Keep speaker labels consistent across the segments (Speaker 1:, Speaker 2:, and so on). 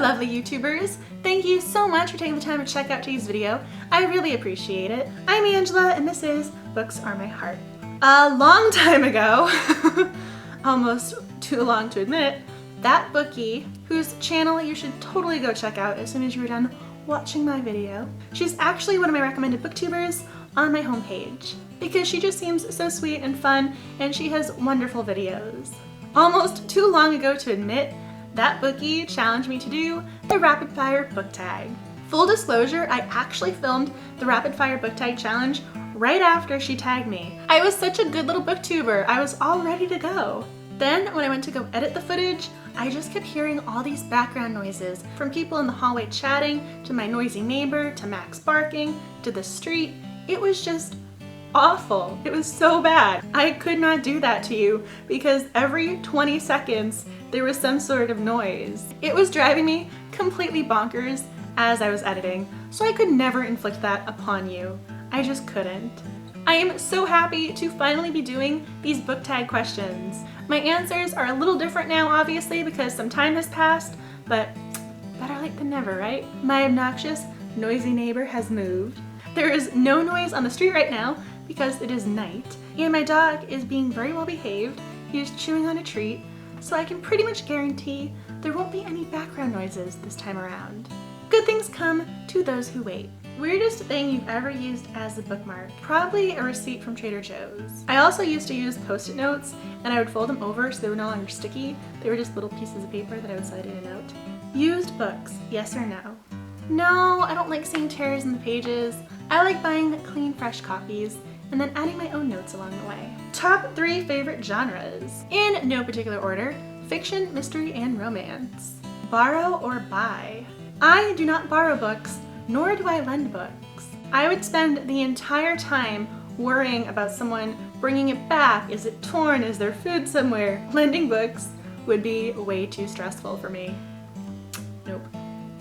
Speaker 1: lovely YouTubers! Thank you so much for taking the time to check out today's video. I really appreciate it. I'm Angela and this is Books Are My Heart. A long time ago, almost too long to admit, That Bookie, whose channel you should totally go check out as soon as you're done watching my video. She's actually one of my recommended booktubers on my homepage because she just seems so sweet and fun and she has wonderful videos. Almost too long ago to admit, That Bookie challenged me to do the rapid fire book tag. Full disclosure, I actually filmed the rapid fire book tag challenge right after she tagged me. I was such a good little booktuber, I was all ready to go. Then when I went to go edit the footage, I just kept hearing all these background noises from people in the hallway chatting, to my noisy neighbor, to Max barking, to the street. It was just awful. It was so bad. I could not do that to you because every 20 seconds there was some sort of noise. It was driving me completely bonkers as I was editing, so I could never inflict that upon you. I just couldn't. I am so happy to finally be doing these book tag questions. My answers are a little different now, obviously, because some time has passed, but better late than never, right? My obnoxious, noisy neighbor has moved. There is no noise on the street right now because it is night, and my dog is being very well behaved. He is chewing on a treat, so I can pretty much guarantee there won't be any background noises this time around. Good things come to those who wait. Weirdest thing you've ever used as a bookmark? Probably a receipt from Trader Joe's. I also used to use Post-it notes and I would fold them over so they were no longer sticky. They were just little pieces of paper that I would slide in and out. Used books, yes or no? No, I don't like seeing tears in the pages. I like buying clean, fresh copies and then adding my own notes along the way. Top 3 favorite genres. In no particular order, fiction, mystery, and romance. Borrow or buy? I do not borrow books, nor do I lend books. I would spend the entire time worrying about someone bringing it back. Is it torn? Is there food somewhere? Lending books would be way too stressful for me. Nope.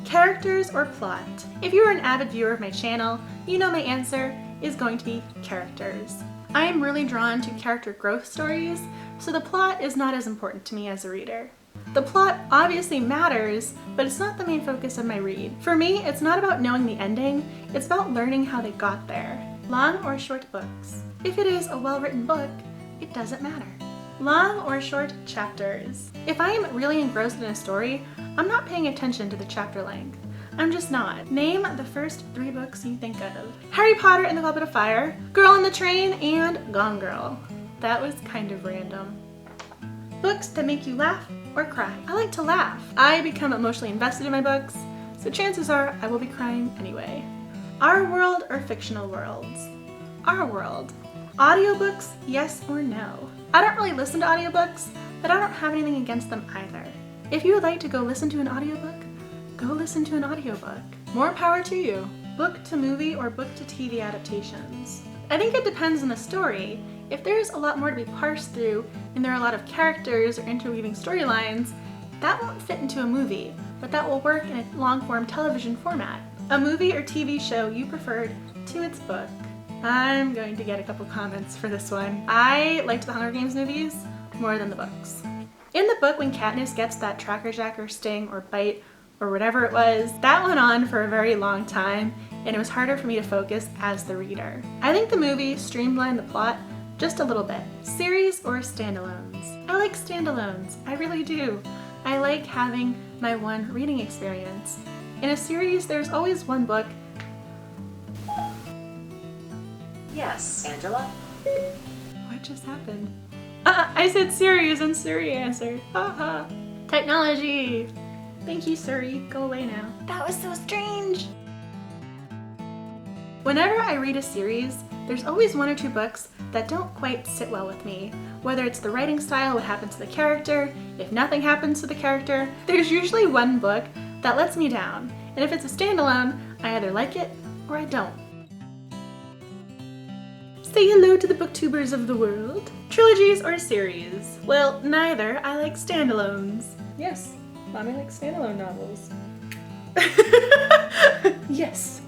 Speaker 1: Characters or plot? If you are an avid viewer of my channel, you know my answer is going to be characters. I am really drawn to character growth stories, so the plot is not as important to me as a reader. The plot obviously matters, but it's not the main focus of my read. For me, it's not about knowing the ending, it's about learning how they got there. Long or short books? If it is a well-written book, it doesn't matter. Long or short chapters? If I am really engrossed in a story, I'm not paying attention to the chapter length. I'm just not. Name the first 3 books you think of. Harry Potter and the Goblet of Fire, Girl on the Train, and Gone Girl. That was kind of random. Books that make you laugh or cry. I like to laugh. I become emotionally invested in my books, so chances are I will be crying anyway. Our world or fictional worlds? Our world. Audiobooks, yes or no? I don't really listen to audiobooks, but I don't have anything against them either. If you would like to go listen to an audiobook, go listen to an audiobook. More power to you. Book to movie or book to TV adaptations? I think it depends on the story. If there's a lot more to be parsed through and there are a lot of characters or interweaving storylines, that won't fit into a movie, but that will work in a long-form television format. A movie or TV show you preferred to its book? I'm going to get a couple comments for this one. I liked the Hunger Games movies more than the books. In the book, when Katniss gets that tracker jacker sting or bite or whatever it was, that went on for a very long time and it was harder for me to focus as the reader. I think the movie streamlined the plot just a little bit. Series or standalones? I like standalones, I really do. I like having my one reading experience. In a series, there's always one book.
Speaker 2: Yes, Angela?
Speaker 1: What just happened? I said series and Siri answered. Haha. Technology. Thank you, Siri. Go away now. That was so strange. Whenever I read a series, there's always 1 or 2 books that don't quite sit well with me. Whether it's the writing style, what happens to the character, if nothing happens to the character, there's usually 1 book that lets me down. And if it's a standalone, I either like it or I don't. Say hello to the booktubers of the world. Trilogies or series? Well, neither. I like standalones. Yes, Mommy likes standalone novels. Yes.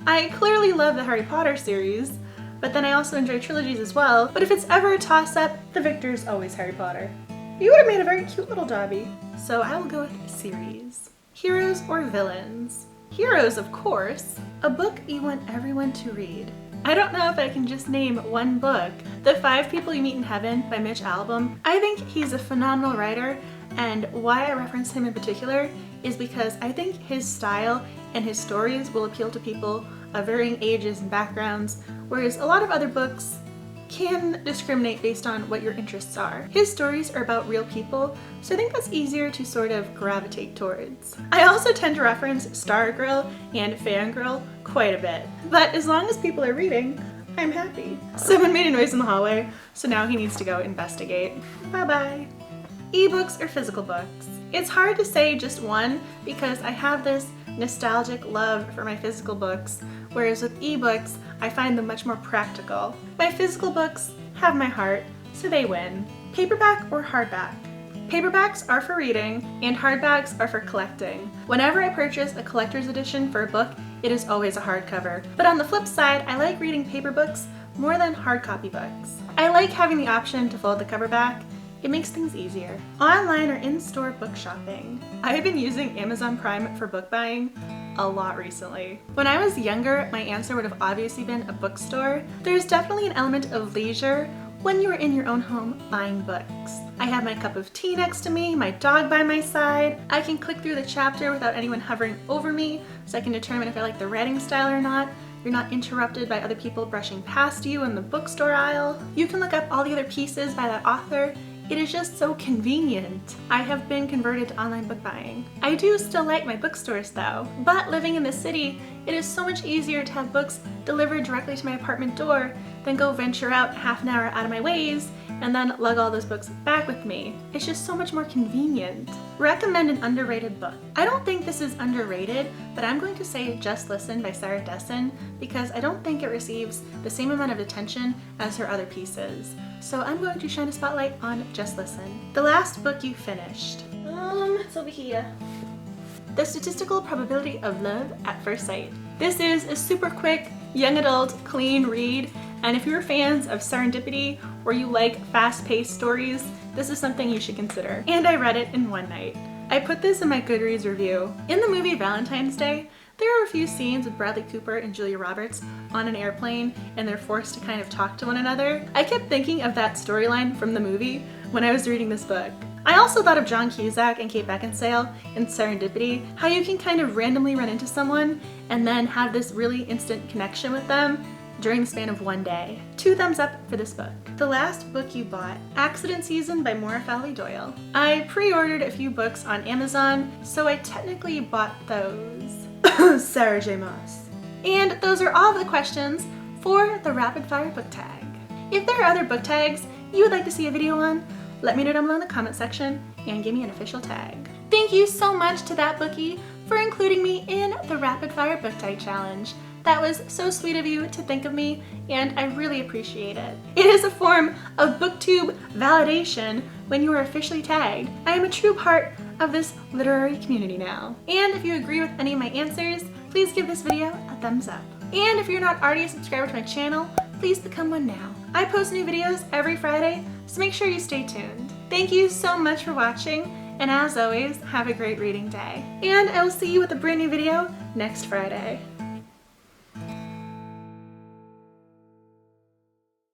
Speaker 1: I clearly love the Harry Potter series, but then I also enjoy trilogies as well. But if it's ever a toss-up, the victor is always Harry Potter. You would have made a very cute little Dobby. So I will go with series. Heroes or villains? Heroes, of course. A book you want everyone to read. I don't know if I can just name one book. The 5 People You Meet in Heaven by Mitch Albom. I think he's a phenomenal writer, and why I reference him in particular is because I think his style and his stories will appeal to people of varying ages and backgrounds, whereas a lot of other books can discriminate based on what your interests are. His stories are about real people, so I think that's easier to sort of gravitate towards. I also tend to reference Stargirl and Fangirl quite a bit, but as long as people are reading, I'm happy. Someone made a noise in the hallway, so now he needs to go investigate. Bye-bye. Ebooks or physical books? It's hard to say just one because I have this nostalgic love for my physical books, whereas with ebooks, I find them much more practical. My physical books have my heart, so they win. Paperback or hardback? Paperbacks are for reading, and hardbacks are for collecting. Whenever I purchase a collector's edition for a book, it is always a hardcover. But on the flip side, I like reading paper books more than hard copy books. I like having the option to fold the cover back. It makes things easier. Online or in-store book shopping? I have been using Amazon Prime for book buying a lot recently. When I was younger, my answer would have obviously been a bookstore. There's definitely an element of leisure when you are in your own home buying books. I have my cup of tea next to me, my dog by my side. I can click through the chapter without anyone hovering over me, so I can determine if I like the writing style or not. You're not interrupted by other people brushing past you in the bookstore aisle. You can look up all the other pieces by that author. It is just so convenient. I have been converted to online book buying. I do still like my bookstores though, but living in the city, it is so much easier to have books delivered directly to my apartment door than go venture out half an hour out of my ways and then lug all those books back with me. It's just so much more convenient. Recommend an underrated book. I don't think this is underrated, but I'm going to say Just Listen by Sarah Dessen because I don't think it receives the same amount of attention as her other pieces. So I'm going to shine a spotlight on Just Listen. The last book you finished. It's over here. The Statistical Probability of Love at First Sight. This is a super quick, young adult, clean read, and if you're fans of serendipity or you like fast-paced stories, this is something you should consider. And I read it in one night. I put this in my Goodreads review. In the movie Valentine's Day, there are a few scenes with Bradley Cooper and Julia Roberts on an airplane and they're forced to kind of talk to one another. I kept thinking of that storyline from the movie when I was reading this book. I also thought of John Cusack and Kate Beckinsale in Serendipity, how you can kind of randomly run into someone and then have this really instant connection with them during the span of one day. 2 thumbs up for this book. The Last Book You Bought. Accident Season by Maura Fowley Doyle. I pre-ordered a few books on Amazon, so I technically bought those. Sarah J. Maas. And those are all of the questions for the rapid fire book tag. If there are other book tags you would like to see a video on, let me know down below in the comment section and give me an official tag. Thank you so much to That Bookie for including me in the rapid fire book tag challenge. That was so sweet of you to think of me, and I really appreciate it. It is a form of Booktube validation when you are officially tagged. I am a true part of this literary community now. And if you agree with any of my answers, please give this video a thumbs up. And if you're not already a subscriber to my channel, please become one now. I post new videos every Friday, so make sure you stay tuned. Thank you so much for watching, and as always, have a great reading day. And I will see you with a brand new video next Friday.